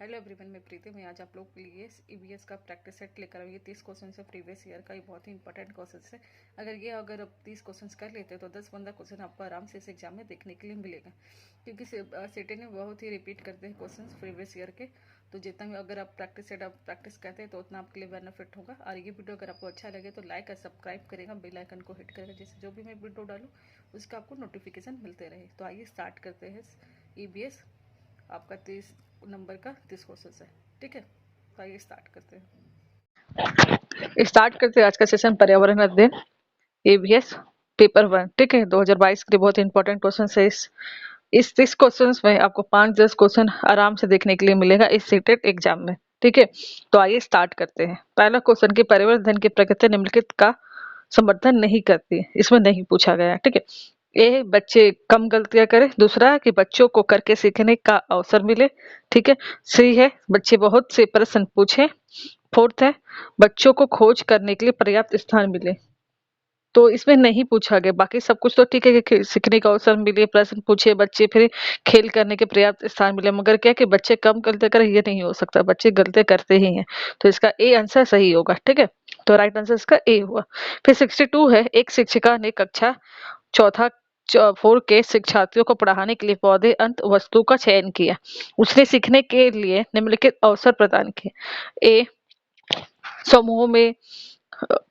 Hello everyone, मैं प्रीति। मैं आज आप लोग के लिए ईवीएस का प्रैक्टिस सेट लेकर आई हूँ। ये 30 क्वेश्चन है प्रीवियस ईयर का। ये बहुत ही इंपॉर्टेंट क्वेश्चन है। अगर आप 30 क्वेश्चन कर लेते हैं तो 10-15 क्वेश्चन आपको आराम से इस एग्जाम में देखने के लिए मिलेगा, क्योंकि सिटी ने बहुत ही रिपीट करते हैं क्वेश्चन प्रीवियस ईयर के। तो जितना भी अगर आप प्रैक्टिस सेट आप प्रैक्टिस करते हैं तो उतना आपके लिए बेनिफिट होगा। और ये वीडियो अगर आपको अच्छा लगे तो लाइक और सब्सक्राइब करेगा, बेल आइकन को हिट करेगा, जिससे जो भी मैं वीडियो डालूँ उसका आपको नोटिफिकेशन मिलते रहे। तो आइए स्टार्ट करते हैं। ईवीएस आपका 30 नंबर का 30 क्वेश्चन है, ठीक है। तो आइए स्टार्ट करते हैं आज का सेशन पर्यावरण अध्ययन ईवीएस पेपर 1, ठीक है। 2022 के लिए बहुत इंपॉर्टेंट क्वेश्चन है। इस 30 क्वेश्चन में आपको 5-10 क्वेश्चन आराम से देखने के लिए मिलेगा इस सीटेट एग्जाम में, ठीक है। तो आइए स्टार्ट करते हैं। पहला क्वेश्चन की पर्यावरण अध्ययन की प्रकृति निम्नलिखित का समर्थन नहीं करती, इसमें नहीं पूछा गया, ठीक है। ए, बच्चे कम गलतियां करें। दूसरा है कि बच्चों को करके सीखने का अवसर मिले, ठीक है। सी है बच्चे बहुत से प्रश्न पूछें। फोर्थ है बच्चों को खोज करने के लिए पर्याप्त स्थान मिले। तो इसमें नहीं पूछा गया, बाकी सब कुछ तो ठीक है कि सीखने का अवसर मिले, प्रश्न पूछे बच्चे, फिर खेल करने के पर्याप्त स्थान मिले, मगर क्या कि बच्चे कम गलतियां करें, ये नहीं हो सकता। बच्चे गलतियां करते ही हैं। तो इसका ए आंसर सही होगा, ठीक है। तो राइट आंसर इसका ए हुआ। फिर 62 है, एक शिक्षिका ने कक्षा चौथा 4 के शिक्षार्थियों को पढ़ाने के लिए पौधे अंत वस्तु का चयन किया। उसने सीखने के लिए निम्नलिखित अवसर प्रदान किए। ए, समूह में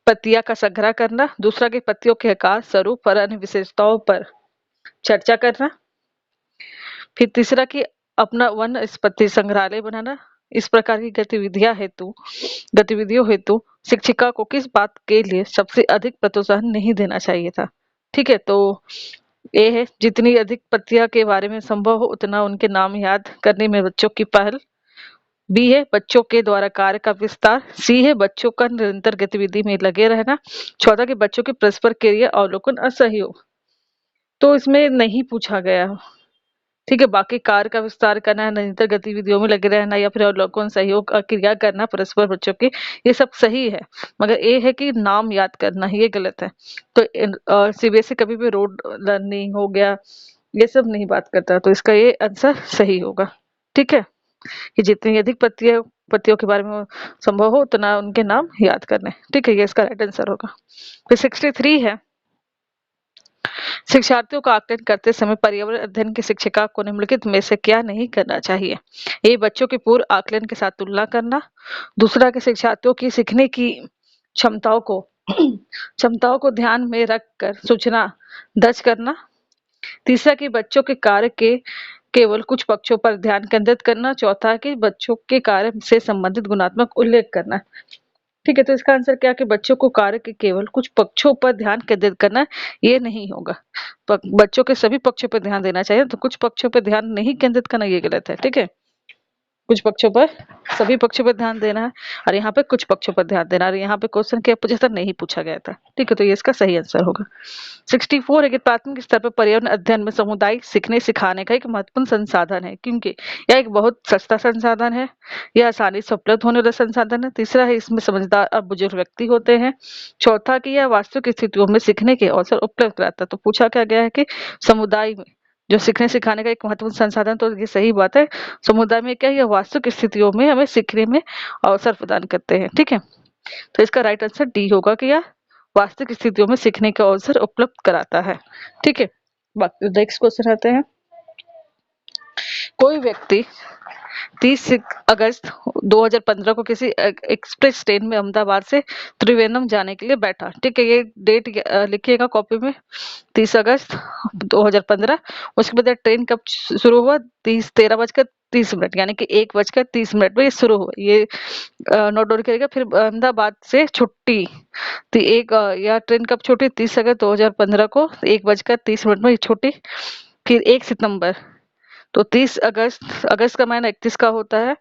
पत्तियां का संग्रह करना। दूसरा कि पत्तियों के आकार, स्वरूप और अन्य विशेषताओं पर चर्चा करना। फिर तीसरा कि अपना वनस्पति संग्रहालय बनाना। इस प्रकार की गतिविधियों हेतु शिक्षिका को किस बात के लिए सबसे अधिक प्रोत्साहन नहीं देना चाहिए था, ठीक है। तो ए है जितनी अधिक पत्तियां के बारे में संभव हो उतना उनके नाम याद करने में बच्चों की पहल। बी है बच्चों के द्वारा कार्य का विस्तार। सी है बच्चों का निरंतर गतिविधि में लगे रहना। चौथा कि बच्चों के परस्पर क्रिया अवलोकन और सहयोग। तो इसमें नहीं पूछा गया, ठीक है। बाकी कार्य का विस्तार करना, निरंतर गतिविधियों में लगे रहना, या फिर अवलोकन, सहयोग और क्रिया करना परस्पर बच्चों के, ये सब सही है। मगर ये है कि नाम याद करना, ये गलत है। तो सीबीएसई कभी भी रोड लर्निंग हो गया, ये सब नहीं बात करता। तो इसका ये आंसर सही होगा, ठीक है। कि जितनी अधिक पत्तियों के बारे में संभव हो उतना उनके नाम याद करने, ठीक है। ये इसका राइट आंसर होगा। फिर 63 है, शिक्षार्थियों का आकलन करते समय पर्यावरण अध्ययन की शिक्षिका को निम्नलिखित में से क्या नहीं करना चाहिए। ए, बच्चों के पूर्व आकलन के साथ तुलना करना। दूसरा कि शिक्षार्थियों की सीखने की क्षमताओं को क्षमताओं को ध्यान में रखकर सूचना दर्ज करना। तीसरा कि बच्चों के कार्य के केवल कुछ पक्षों पर ध्यान केंद्रित करना। चौथा कि बच्चों के कार्य से संबंधित गुणात्मक उल्लेख करना, ठीक है। तो इसका आंसर क्या है कि बच्चों को कार्य के केवल कुछ पक्षों पर ध्यान केंद्रित करना, ये नहीं होगा। बच्चों के सभी पक्षों पर ध्यान देना चाहिए, तो कुछ पक्षों पर ध्यान नहीं केंद्रित करना ये गलत है, ठीक है। कुछ पक्षों पर, सभी पक्षों पर ध्यान देना है, और यहाँ पे कुछ पक्षों पर ध्यान देना, और यहाँ पे क्वेश्चन के अपोजिट नहीं पूछा गया था, ठीक है। तो ये इसका सही आंसर होगा। 64 है कि प्राथमिक स्तर पर पर्यावरण अध्ययन में सामुदायिक सीखने सिखाने का एक महत्वपूर्ण संसाधन है, क्योंकि यह एक बहुत सस्ता संसाधन है, यह आसानी से उपलब्ध होने वाला संसाधन है। तीसरा है इसमें समझदार और बुजुर्ग व्यक्ति होते हैं। चौथा कि यह वास्तविक स्थितियों में सीखने के अवसर उपलब्ध कराता है। तो पूछा क्या गया है कि समुदाय में जो सीखने सिखाने का एक महत्वपूर्ण संसाधन, तो ये सही बात है। समुदाय में क्या है, यह वास्तविक स्थितियों में हमें सीखने में अवसर प्रदान करते हैं, ठीक है। तो इसका राइट आंसर डी होगा कि यह वास्तविक स्थितियों में सीखने का अवसर उपलब्ध कराता है, ठीक है। नेक्स्ट क्वेश्चन आते हैं। कोई व्यक्ति 30 अगस्त 2015 को किसी एक्सप्रेस ट्रेन में अहमदाबाद से त्रिवेंद्रम जाने के लिए बैठा, ठीक है। ये डेट लिखिएगा कॉपी में, 30 अगस्त 2015। उसके बाद ट्रेन कब शुरू हुआ, 13:30, यानी कि 1:30 में ये शुरू हुआ। ये नोट डाउन करिएगा। फिर अहमदाबाद से छुट्टी, तो यह ट्रेन कब छूटी, 30 अगस्त 2015 को 1:30 में छूटी। फिर 1 सितंबर, तो 30 अगस्त, अगस्त का महीना 31 का होता है,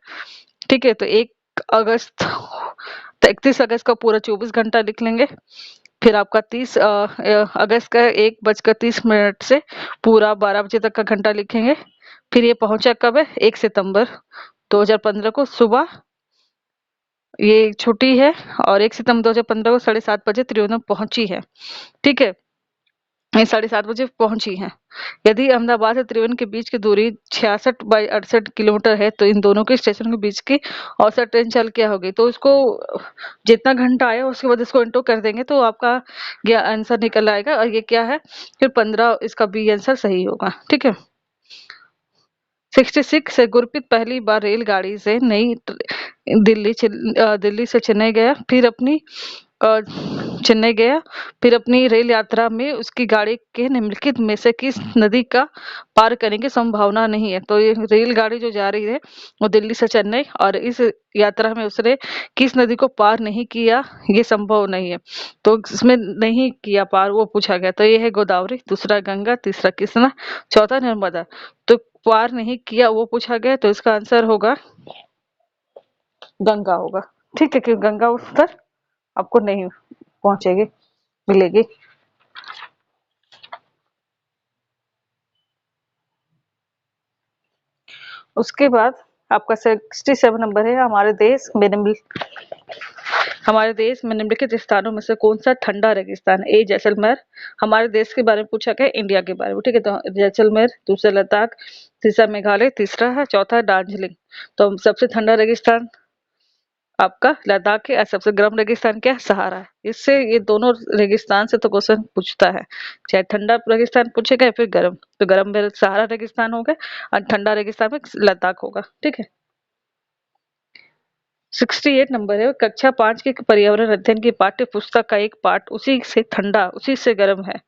ठीक है। तो 1 अगस्त, तो 31 अगस्त का पूरा 24 घंटा लिख लेंगे। फिर आपका 30 अगस्त का 1:30 से पूरा 12 बजे तक का घंटा लिखेंगे। फिर ये पहुंचा कब है, 1 सितंबर 2015 को सुबह, ये छुट्टी है। और 1 सितंबर 2015 को 7:30 बजे त्रिवेंद्रम पहुंची है, ठीक है। ये 7:30 बजे पहुंची हैं। यदि अहमदाबाद से त्रिवेणी के बीच की दूरी 66/68 किलोमीटर है तो इन दोनों के स्टेशन के बीच की औसत ट्रेन चल क्या होगी। तो इसको जितना घंटा आया उसके बाद इसको इंटू कर देंगे तो आपका ये आंसर निकल आएगा। और ये क्या है, फिर 15 इसका बी आंसर सही होगा। ठीक है। 66 से गुरप्रीत पहली बार रेलगाड़ी से दिल्ली से चेन्नई गया, फिर अपनी अ, चेन्नई गया, फिर अपनी रेल यात्रा में उसकी गाड़ी के निम्नलिखित में से किस नदी का पार करने की संभावना नहीं है। तो ये रेलगाड़ी जो जा रही है वो दिल्ली से चेन्नई, और इस यात्रा में उसने किस नदी को पार नहीं किया, ये संभव नहीं है। तो इसमें नहीं किया पार वो पूछा गया। तो ये है गोदावरी, दूसरा गंगा, तीसरा कृष्णा, चौथा नर्मदा। तो पार नहीं किया वो पूछा गया, तो इसका आंसर होगा गंगा होगा। ठीक है, क्योंकि गंगा उस पर आपको नहीं पहुंचेगी, मिलेगी। उसके बाद आपका 67 नंबर है, हमारे देश में निम्नलिखित स्थानों में से कौन सा ठंडा रेगिस्तान है। ए जैसलमेर, हमारे देश के बारे में पूछा गया, इंडिया के बारे में। ठीक है, तो जैसलमेर, दूसरा लद्दाख, तीसरा मेघालय, तीसरा है, चौथा दार्जिलिंग। तो सबसे ठंडा रेगिस्तान आपका लद्दाख है, और सबसे गर्म रेगिस्तान क्या है, सहारा है। इससे ये दोनों रेगिस्तान से तो क्वेश्चन पूछता है, चाहे ठंडा रेगिस्तान पूछेगा या फिर गर्म। तो गर्म में सहारा रेगिस्तान होगा और ठंडा रेगिस्तान में लद्दाख होगा। ठीक है। 68 नंबर है, कक्षा 5 के पर्यावरण अध्ययन की पाठ्य पुस्तक का एक पाठ उसी से ठंडा उसी से गर्म है,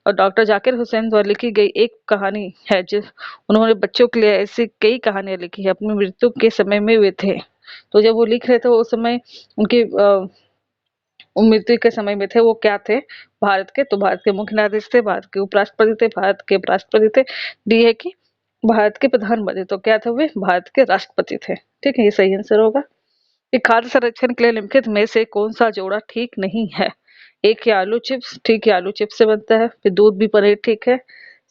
और डॉक्टर जाकिर हुसैन द्वारा लिखी गई एक कहानी है। जो उन्होंने बच्चों के लिए ऐसी कई कहानियां लिखी है, अपनी मृत्यु के समय में वे थे। तो जब वो लिख रहे थे उस समय उनकी वो मृत्यु के समय में थे, वो क्या थे, भारत के। तो भारत के मुख्य न्यायाधीश थे, भारत के उपराष्ट्रपति थे, भारत के राष्ट्रपति थे। डी है कि भारत के प्रधानमंत्री। तो क्या थे वे, भारत के राष्ट्रपति थे। ठीक है, ये सही आंसर होगा। कि खाद्य संरक्षण के लिए निम्नलिखित में से कौन सा जोड़ा ठीक नहीं है। एक है आलू चिप्स, ठीक है, आलू चिप्स से बनता है। फिर दूध भी पनीर ठीक है।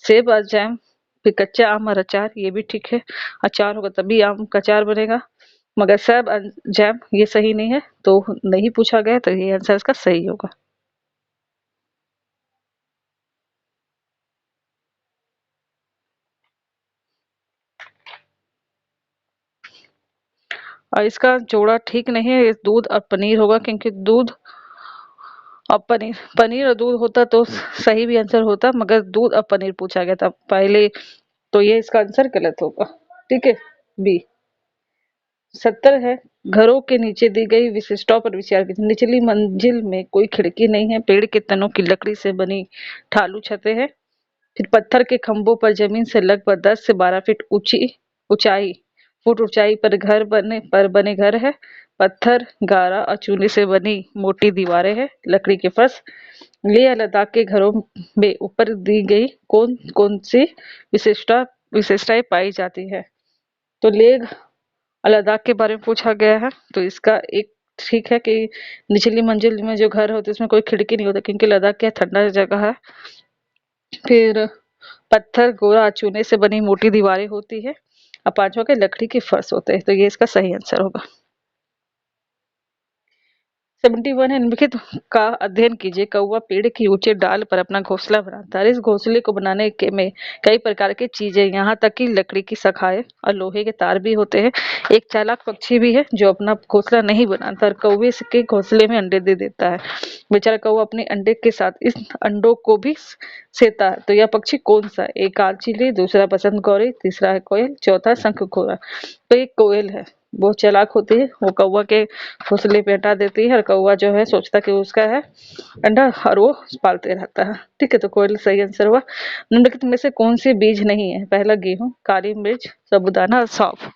सेब और जैम, फिर कच्चा आम और अचार, ये भी ठीक है। अचार होगा तभी आम का अचार बनेगा। मगर सेब और जैम ये सही नहीं है, तो नहीं पूछा गया, तो ये आंसर इसका सही होगा। और इसका जोड़ा ठीक नहीं है, ये दूध और पनीर होगा, क्योंकि दूध और पनीर, पनीर और दूध होता तो सही भी आंसर होता, मगर दूध और पनीर पूछा गया था पहले, तो ये इसका आंसर गलत होगा। ठीक है, बी। 70 है, घरों के नीचे दी गई विशिष्टताओं पर विचार कीजिए। निचली मंजिल में कोई खिड़की नहीं है, पेड़ के तनों की लकड़ी से बनी ढालू छतें हैं। फिर पत्थर के खंभों पर जमीन से लगभग 10 से 12 फीट ऊंचाई फुट ऊंचाई पर बने घर है। पत्थर, गारा और चूने से बनी मोटी दीवारें हैं। लकड़ी के फर्श। लेह या लद्दाख के घरों में ऊपर दी गई कौन कौन सी विशेषताएं पाई जाती है। तो लेह और लद्दाख के बारे में पूछा गया है, तो इसका एक ठीक है कि निचली मंजिल में जो घर होते हैं उसमें कोई खिड़की नहीं होता, क्योंकि लद्दाख क्या ठंडा जगह है। फिर पत्थर, गोरा, चूने से बनी मोटी दीवारें होती है, और पांचवा के लकड़ी के फर्श होते हैं। तो ये इसका सही आंसर होगा। 71 है, निम्नलिखित का अध्ययन कीजिए। कौवा पेड़ की ऊंचे डाल पर अपना घोंसला बनाता है। इस घोंसले को बनाने के में कई प्रकार की चीजें, यहाँ तक कि लकड़ी की शाखाएं और लोहे के तार भी होते हैं। एक चालाक पक्षी भी है जो अपना घोंसला नहीं बनाता और कौवे के घोंसले में अंडे दे देता है। बेचारा कौवा अपने अंडे के साथ इस अंडों को भी सेता है। तो यह पक्षी कौन सा है। एक कालचीली, दूसरा बसंत गौरी, तीसरा है कोयल, चौथा शंखघोड़ा। तो एक कोयल है, बहुत चालाक होती है, वो कौवा के घोंसले पे हटा देती है, और कौवा जो है सोचता कि उसका है अंडा, और वो पालते रहता है। ठीक है, तो कोयल सही आंसर हुआ। निम्नलिखित में से कौन से बीज नहीं है। पहला गेहूं, काली मिर्च, साबूदाना और सौंफ।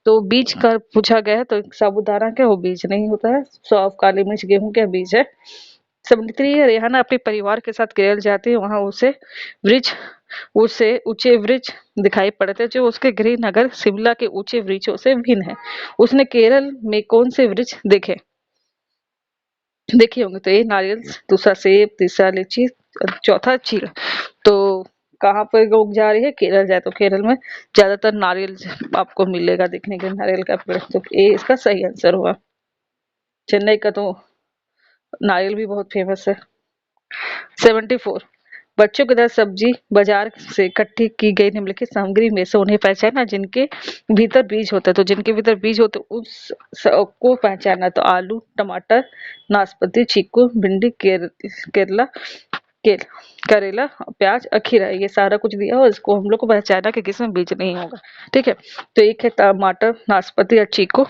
तो बीज का पूछा गया है, तो साबूदाना क्या, वो बीज नहीं होता है। सौंफ, काली मिर्च, गेहूं क्या बीज है। 73 है, रेहाना अपने परिवार के साथ केरल जाती है, वहां वृक्ष उसे ऊंचे वृक्ष दिखाई पड़ते हैं जो उसके गृह नगर शिमला के ऊंचे वृक्षों से भिन्न है। उसने केरल में कौन से वृक्ष देखे होंगे। तो ये नारियल, दूसरा सेब, तीसरा लीची, चौथा चीड़। तो कहाँ पर लोग जा रही है, केरल जाए, तो केरल में ज्यादातर नारियल आपको मिलेगा देखने के, नारियल का पेड़। तो ये इसका सही आंसर हुआ। चेन्नई का तो नारियल भी बहुत फेमस है। 74, बच्चों के तरह सब्जी बाजार से इकट्ठी की गई निम्नलिखित सामग्री में से उन्हें पहचाना जिनके भीतर बीज होता है। तो जिनके भीतर बीज होते उस को पहचाना। तो आलू, टमाटर, नाशपाती, चीकू, भिंडी, केरला, केल करेला, प्याज, खीरा, ये सारा कुछ दिया और इसको हम लोग को पहचाना कि किसमें बीज नहीं होगा। ठीक है, तो एक है टमाटर, नाशपाती और चीकू।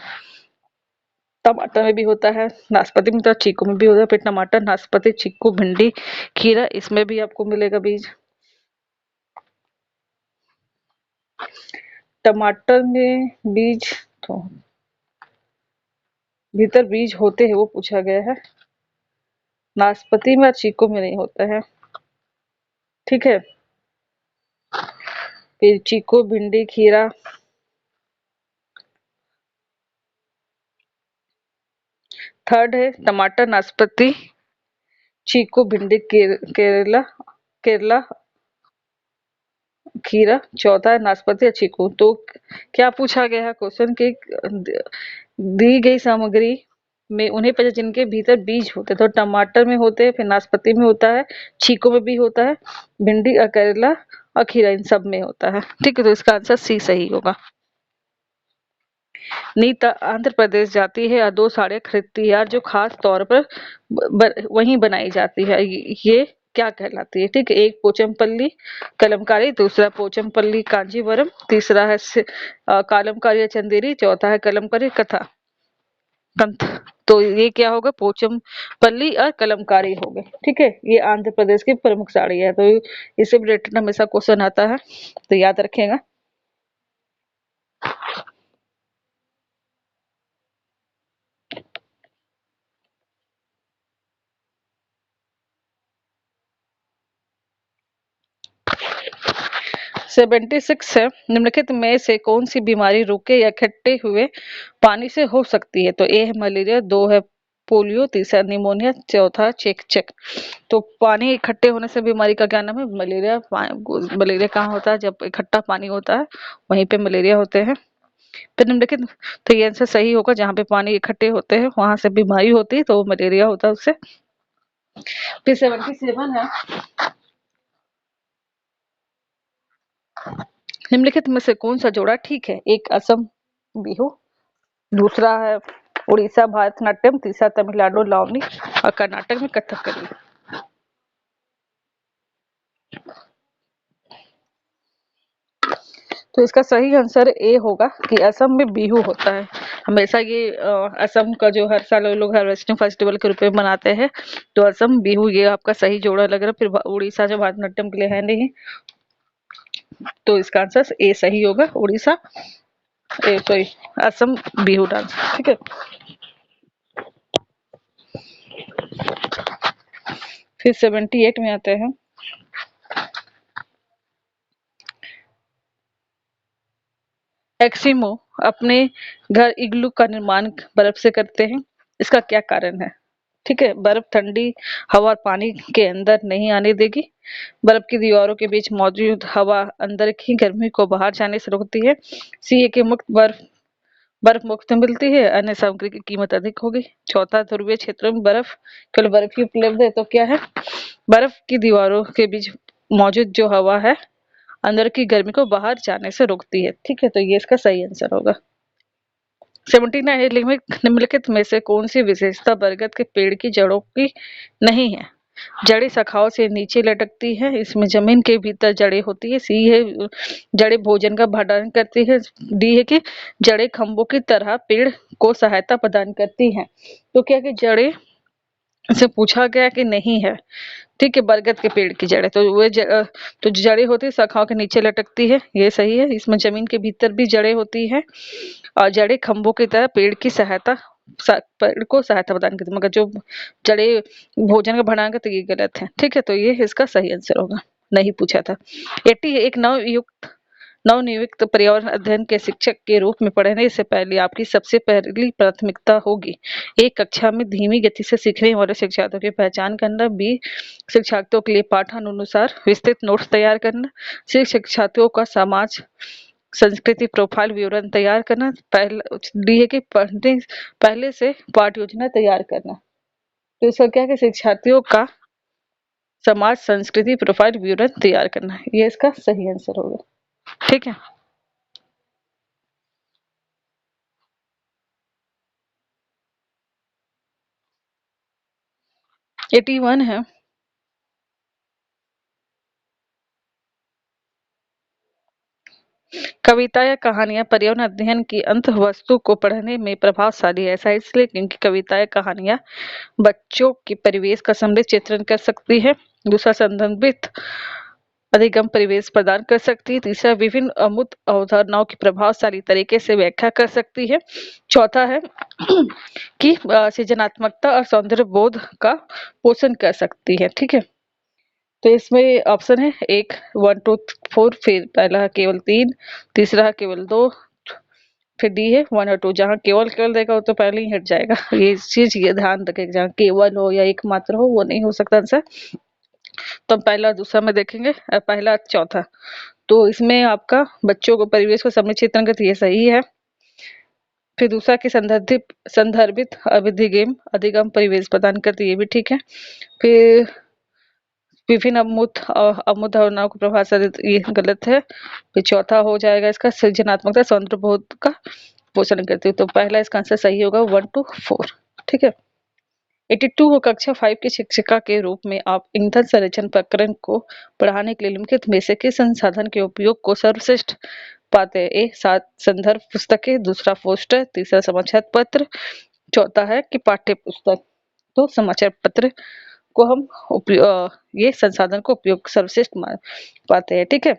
टमाटर में भी होता है, नाशपाती में तो, चीकू में भी होता है। फिर टमाटर, नाशपाती, चीकू, भिंडी, खीरा, इसमें भी आपको मिलेगा बीज। टमाटर में बीज तो भीतर बीज होते हैं वो पूछा गया है, नाशपाती में और चीकू में नहीं होता है। ठीक है, फिर चीकू, भिंडी, खीरा, थर्ड है टमाटर, नाशपाती, चीकू, भिंडी, केरला केरला, खीरा, चौथा है नाशपाती या चीकू। तो क्या पूछा गया है क्वेश्चन की दी गई सामग्री में उन्हें पता जिनके भीतर बीज होते हैं। तो टमाटर में होते हैं, फिर नाशपाती में होता है, चीकू में भी होता है, भिंडी और करेला और खीरा इन सब में होता है। ठीक है, तो इसका आंसर सी सही होगा। नीता आंध्र प्रदेश जाती है और 2 साड़ियाँ खरीदती है और जो खास तौर पर वहीं बनाई जाती है, ये क्या कहलाती है? ठीक है, एक पोचमपल्ली कलमकारी, दूसरा पोचमपल्ली कांजीवरम, तीसरा है कालमकारी या चंदेरी, चौथा है कलमकारी कथा कंथ। तो ये क्या होगा? पोचमपल्ली और कलमकारी हो गए। ठीक है, ये आंध्र प्रदेश की प्रमुख साड़ी है। तो इससे रिलेटेड हमेशा क्वेश्चन आता है, तो याद रखेगा। 76 है, निम्नलिखित में से कौन सी बीमारी रुके या इकट्ठे हुए पानी से हो सकती है? तो ए है मलेरिया, 2 है पोलियो, तीसरा निमोनिया, चौथा चेचक। तो पानी इकट्ठे होने से बीमारी का क्या नाम है? मलेरिया। मलेरिया कहाँ होता है? जब इकट्ठा पानी होता है वहीं पे मलेरिया होते हैं। फिर निम्नलिखित, तो ये आंसर सही होगा, जहाँ पे पानी इकट्ठे होते हैं वहां से बीमारी होती है तो वो मलेरिया होता है उससे। फिर 77 है, निम्नलिखित में से कौन सा जोड़ा ठीक है? एक असम बिहू, दूसरा है उड़ीसा भरतनाट्यम, तीसरा तमिलनाडु लावनी और कर्नाटक में कथकली। तो इसका सही आंसर ए होगा कि असम में बिहू होता है। हमेशा ये असम का जो हर साल लोग हार्वेस्टिंग फेस्टिवल के रूप में मनाते हैं, तो असम बिहू ये आपका सही जोड़ा लग रहा है। फिर उड़ीसा जो भरतनाट्यम के लिए है नहीं, तो इसका आंसर ए सही होगा, उड़ीसा सॉरी असम बिहू डांस। ठीक है, फिर 78 में आते हैं। एक्सिमो अपने घर इग्लू का निर्माण बर्फ से करते हैं, इसका क्या कारण है? ठीक है, बर्फ ठंडी हवा और पानी के अंदर नहीं आने देगी, बर्फ की दीवारों के बीच मौजूद हवा अंदर की गर्मी को बाहर जाने से रोकती है, सी है कि मुक्त बर्फ बर्फ मुफ्त में मिलती है, अन्य सामग्री की कीमत अधिक होगी, चौथा ध्रुवीय क्षेत्रों में बर्फ केवल बर्फ ही उपलब्ध है। तो क्या है? बर्फ की दीवारों के बीच मौजूद जो हवा है अंदर की गर्मी को बाहर जाने से रोकती है। ठीक है, तो ये इसका सही आंसर होगा। 79 निम्नलिखित में से कौन सी विशेषता बरगद के पेड़ की जड़ों की नहीं है? जड़ें शाखाओं से नीचे लटकती है, इसमें जमीन के भीतर जड़ें होती है, सी है जड़ें भोजन का भंडारण करती है, डी है कि जड़ें खंभों की तरह पेड़ को सहायता प्रदान करती हैं। तो क्या कि जड़ें से पूछा गया कि नहीं है। ठीक है, बरगद के पेड़ की जड़ें तो तो जड़ें होती है शाखाओं के नीचे लटकती है, ये सही है। इसमें जमीन के भीतर भी जड़ें होती है और जड़ें खंभों की तरह पेड़ की सहायता पेड़ को सहायता प्रदान करती है, मगर जो जड़ें भोजन का भंडारण करती है ये गलत है। ठीक है, तो ये इसका सही आंसर होगा, नहीं पूछा था। 80 एक नवनियुक्त पर्यावरण अध्ययन के शिक्षक के रूप में पढ़ने से पहले आपकी सबसे पहली प्राथमिकता होगी एक कक्षा में धीमी गति से सीखने वाले शिक्षार्थियों की पहचान करना, बी शिक्षार्थियों के लिए पाठानुसार विस्तृत नोट्स तैयार करना, सी शिक्षार्थियों का समाज संस्कृति प्रोफाइल विवरण तैयार करना, डी है कि पढ़ने पहले से पाठ योजना तैयार करना। तो इसका क्या है कि शिक्षार्थियों का समाज संस्कृति प्रोफाइल विवरण तैयार करना, ये इसका सही आंसर होगा। ठीक है। 81 है। कविता या कहानियां पर्यावरण अध्ययन की अंत वस्तु को पढ़ने में प्रभावशाली है। ऐसा इसलिए क्योंकि कविता या कहानियां बच्चों के परिवेश का समृद्ध चित्रण कर सकती है। दूसरा, संदर्भित अधिगम परिवेश प्रदान कर सकती है। तीसरा, विभिन्न अमूर्त अवधारणाओं की प्रभावशाली तरीके से व्याख्या कर सकती है। चौथा है कि सृजनात्मकता और सौंदर्य बोध का पोषण कर सकती है। ठीक है। तो इसमें ऑप्शन है एक, 1 2 4, फिर पहला है केवल 3, तीसरा है केवल 2, फिर डी है 1 और 2। जहाँ केवल केवल देगा वो तो पहले ही हट जाएगा। ये चीज ये ध्यान रखें, जहाँ केवल हो या एकमात्र हो वो नहीं हो सकता आंसर। तो हम पहला और दूसरा में देखेंगे, पहला चौथा। तो इसमें आपका बच्चों को परिवेश को समृद्ध चित्रण करती है, सही है। फिर दूसरा की संदर्भित अवधि गेम अधिगम परिवेश प्रदान करती है, ये भी ठीक है। फिर विभिन्न अवधारणाओं को प्रभावशाली, ये गलत है। फिर चौथा हो जाएगा इसका सृजनात्मकता सौंदर्य बोध का पोषण करती है। तो पहला इसका आंसर सही होगा 1 2 4। ठीक है। 82 को कक्षा 5 की शिक्षिका के रूप में आप ईंधन संरक्षण प्रकरण को पढ़ाने के लिए निम्नलिखित में से किस संसाधन के उपयोग को सर्वश्रेष्ठ पाते हैं? ए, सात संदर्भ पुस्तकें, दूसरा पोस्टर, तीसरा समाचार पत्र, चौथा है कि पाठ्य पुस्तक। तो समाचार पत्र को हम ये संसाधन को उपयोग सर्वश्रेष्ठ पाते हैं। ठीक है।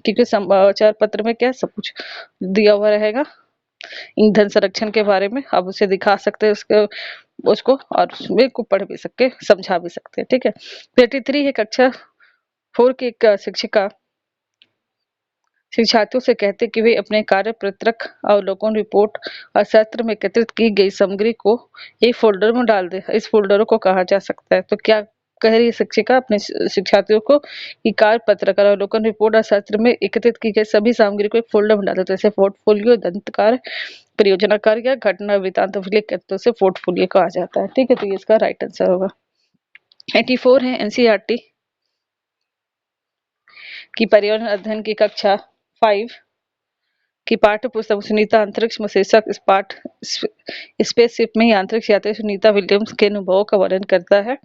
क्योंकि समाचार पत्र में क्या सब कुछ दिया हुआ रहेगा ईंधन संरक्षण के बारे में, आप उसे दिखा सकते हैं उसको और उसमें को पढ़ भी सकते, समझा भी सकते हैं। ठीक है। 33 है कक्षा 4 की एक शिक्षिका शिक्षार्थियों से कहते कि वे अपने कार्य पत्रक, अवलोकन रिपोर्ट और सत्र में एकत्रित की गई सामग्री को एक फोल्डर में डाल दे। इस फोल्डर को कहा जा सकता है। तो क्या कह रही है शिक्षिका अपने शिक्षार्थियों को कि कार्य पत्रक, अवलोकन रिपोर्ट और सत्र में एकत्रित की गई सभी सामग्री को एक फोल्डर में डाल दे। जैसे पोर्टफोलियो, दंत कार्य, परियोजना कार्य या घटना वृत्तांत लिख कर तो उसे पोर्टफोलियो कहा जाता है। ठीक है। तो ये इसका राइट आंसर होगा। 84 है एनसीईआरटी की पर्यावरण अध्ययन की कक्षा 5 की पाठ्य पुस्तक सुनीता अंतरिक्ष में शीर्षक इस पाठ स्पेसशिप में अंतरिक्ष यात्री सुनीता विलियम्स के अनुभवों का वर्णन करता है।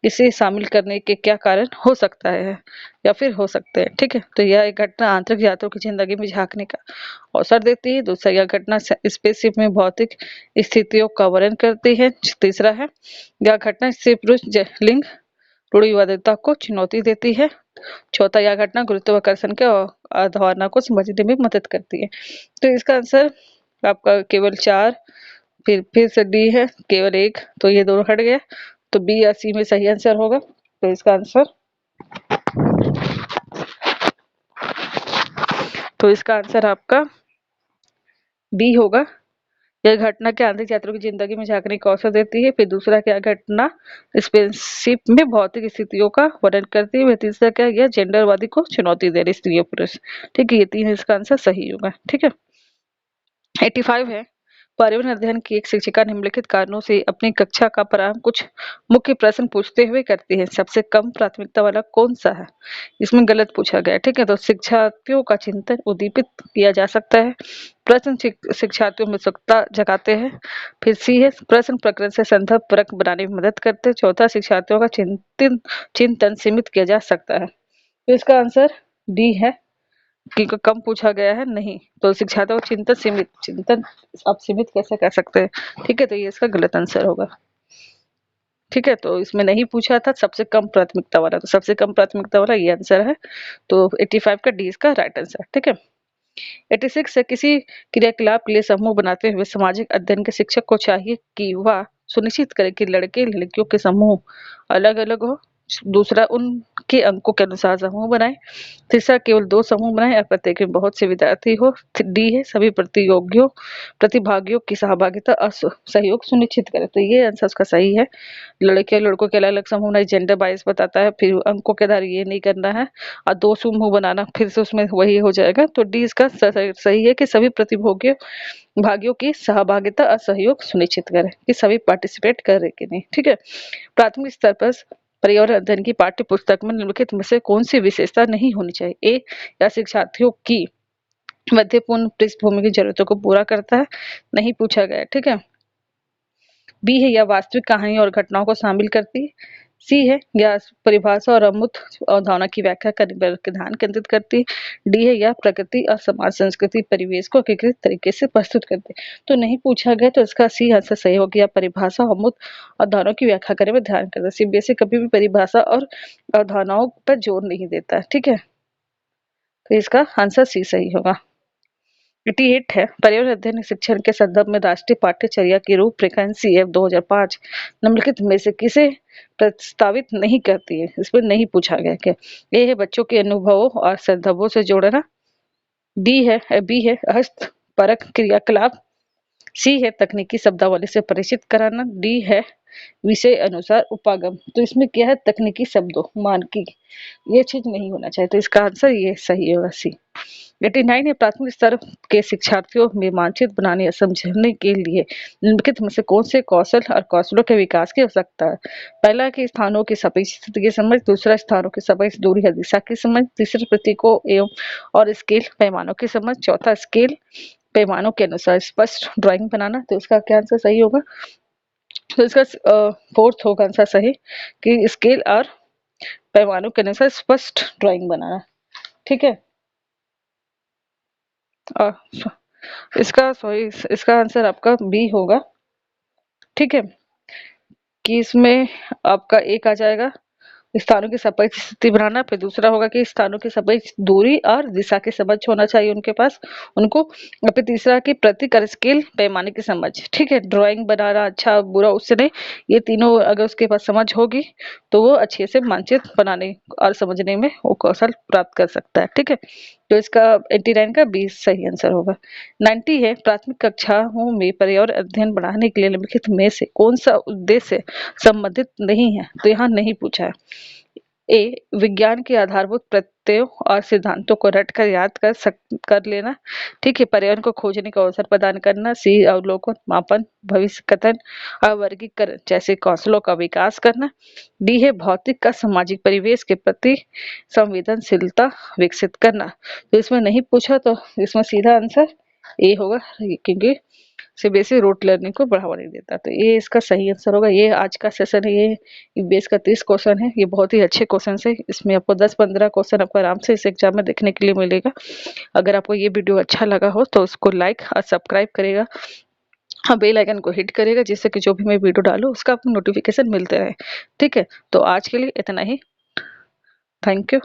इसे शामिल करने के क्या कारण हो सकता है या फिर हो सकते हैं। ठीक है। तो यह एक घटना अंतरिक्ष यात्रियों की जिंदगी में झांकने का अवसर देती है। दूसरा, यह घटना स्पेसशिप में भौतिक स्थितियों का वर्णन करती है। तीसरा है, यह घटना स्त्री पुरुष लिंग रूढ़िवादिता को चुनौती देती है। चौथा, यह घटना गुरुत्वाकर्षण के अवधारणा को समझने में मदद करती है। तो इसका आंसर आपका केवल 4, फिर से डी है केवल 1, तो ये दोनों हट गए। तो बी या सी में सही आंसर होगा। तो इसका आंसर आपका बी होगा। यह घटना के आंतरिक यात्रियों की जिंदगी में झांकने का अवसर देती है। फिर दूसरा, क्या घटना स्पेसशिप में भौतिक स्थितियों का वर्णन करती है। तीसरा, क्या यह जेंडरवादी को चुनौती दे रही स्त्री और पुरुष। ठीक है। ये 3 इसका आंसर सही होगा। ठीक है। 85 है पर्यावरण अध्ययन की एक शिक्षिका निम्नलिखित कारणों से अपनी कक्षा का प्रारंभ कुछ मुख्य प्रश्न पूछते हुए करती है। सबसे कम प्राथमिकता वाला कौन सा है? इसमें गलत पूछा गया। ठीक है। तो शिक्षार्थियों का चिंतन उद्दीपित किया जा सकता है। प्रश्न शिक्षार्थियों में उत्सुकता जगाते हैं। फिर सी है, प्रश्न प्रकरण से संदर्भ परक बनाने में मदद करते हैं। चौथा, शिक्षार्थियों का चिंतन सीमित किया जा सकता है। तो इसका आंसर डी है कि कम पूछा गया है नहीं। तो शिक्षार्थियों का चिंतन आप सीमित कैसे कर सकते हैं। ठीक है। तो ये इसका गलत आंसर होगा। ठीक है। तो इसमें नहीं पूछा था सबसे कम प्राथमिकता वाला, तो सबसे कम प्राथमिकता वाला ये आंसर है। तो 85 का डी इसका राइट आंसर। ठीक है। 86 है किसी क्रियाकलाप के लिए समूह बनाते हुए सामाजिक अध्ययन के शिक्षक को चाहिए कि वह सुनिश्चित करे कि लड़के लड़कियों के समूह अलग अलग हो। दूसरा, उनके अंकों के अनुसार समूह बनाए। तीसरा, केवल 2 समूह बनाए और प्रत्येक में बहुत से विद्यार्थी हो। डी है, सभी प्रतिभागियों की सहभागिता और सहयोग सुनिश्चित करे। तो ये आंसर उसका सही है। लड़के और लड़कों के अलग अलग समूह नहीं, जेंडर बायस बताता है। फिर अंकों के आधार ये नहीं करना है और 2 समूह बनाना फिर से उसमें वही हो जाएगा। तो डी इसका सही है कि सभी भागियों की सहभागिता और सहयोग सुनिश्चित करें कि सभी पार्टिसिपेट कर रहे कि नहीं। ठीक है। प्राथमिक स्तर पर पर्यावरण अध्ययन की पाठ्य पुस्तक में निम्नलिखित में से कौन सी विशेषता नहीं होनी चाहिए? ए, या शिक्षार्थियों की मध्यपूर्ण पृष्ठभूमि की जरूरतों को पूरा करता है, नहीं पूछा गया, ठीक है। बी है, या वास्तविक कहानी और घटनाओं को शामिल करती है। सी है, या परिभाषा और अमूर्त अवधारणा की व्याख्या करने पर ध्यान केंद्रित करती है। डी है, या प्रकृति और समाज संस्कृति परिवेश को एकीकृत तरीके से प्रस्तुत करती है। तो नहीं पूछा गया, तो इसका सी आंसर सही हो गया, परिभाषा और अमूर्त अवधारणाओं की व्याख्या करने में ध्यान करता है। सीबीएसई कभी भी परिभाषा और अवधारणाओं पर जोर नहीं देता है, ठीक है। तो इसका आंसर सी सही होगा। 88 है, पर्यावरण अध्ययन शिक्षण के संदर्भ में राष्ट्रीय पाठ्यचर्या की रूपरेखा एनसीएफ 2005 निम्नलिखित में से किसे प्रस्तावित नहीं करती है? इसमें नहीं पूछा गया क्या। ए है, बच्चों के अनुभवों और संदर्भों से जोड़ना। बी है हस्तपरक क्रियाकलाप। सी है, तकनीकी शब्दावली से परिचित कराना। डी है, विषय अनुसार उपागम। तो इसमें क्या है, तकनीकी शब्दों मानकी, ये चीज नहीं होना चाहिए, तो इसका आंसर ये सही होगा, सी। 89 है, प्राथमिक स्तर के शिक्षार्थियों में मानचित्र बनाने या समझने के लिए निम्नलिखित में से कौन से कौशल और कौशलों के विकास की आवश्यकता है? पहला कि स्थानों की सापेक्ष स्थिति की समझ, दूसरा स्थानों की सापेक्ष दूरी या दिशा की समझ, तीसरा प्रतीकों एवं और स्केल पैमानों की समझ, चौथा स्केल पैमानों के अनुसार स्पष्ट ड्राइंग बनाना। तो इसका क्या आंसर सही होगा? तो इसका फोर्थ होगा आंसर सही, कि स्केल और पैमानों के अनुसार स्पष्ट ड्राइंग बनाना, ठीक है। इसका आंसर आपका बी होगा, ठीक है, कि इसमें आपका एक आ जाएगा स्थानों की सापेक्ष स्थिति बनाना, फिर दूसरा होगा कि स्थानों की सापेक्ष दूरी और दिशा की समझ होना चाहिए उनके पास उनको, और फिर तीसरा कि प्रतीक और स्केल पैमाने की समझ, ठीक है। ड्राइंग बनाना अच्छा बुरा उससे नहीं, ये तीनों अगर उसके पास समझ होगी तो वो अच्छे से मानचित्र बनाने और समझने में वो कौशल प्राप्त कर सकता है, ठीक है। तो इसका 89 का 20 सही आंसर होगा। 90 है, प्राथमिक कक्षाओं में पर्यावरण अध्ययन बढ़ाने के लिए निम्नलिखित में से कौन सा उद्देश्य संबंधित नहीं है? तो यहाँ नहीं पूछा है। ए, विज्ञान के आधारभूत प्रत्ययों और सिद्धांतों को रट कर याद कर लेना, ठीक है, पर्यावरण को खोजने का अवसर प्रदान करना। सी, अवलोकन, मापन, भविष्य कथन और वर्गीकरण जैसे कौशलों का विकास करना। डी है, भौतिक का सामाजिक परिवेश के प्रति संवेदनशीलता विकसित करना। तो इसमें नहीं पूछा, तो इसमें सीधा आंसर ए होगा, क्योंकि सीबीएसई रूट लर्निंग को बढ़ावा नहीं देता। तो ये इसका सही आंसर होगा। ये आज का सेशन है, ये बेस का 30 क्वेश्चन है, ये बहुत ही अच्छे क्वेश्चन है। इसमें आपको 10-15 क्वेश्चन आपको आराम से इस एग्जाम में देखने के लिए मिलेगा। अगर आपको ये वीडियो अच्छा लगा हो तो उसको लाइक और सब्सक्राइब करेगा, हाँ, बेल आइकन को हिट करेगा, जिससे कि जो भी मैं वीडियो डालूँ उसका आपको नोटिफिकेशन मिलते रहे, ठीक है। तो आज के लिए इतना ही, थैंक यू।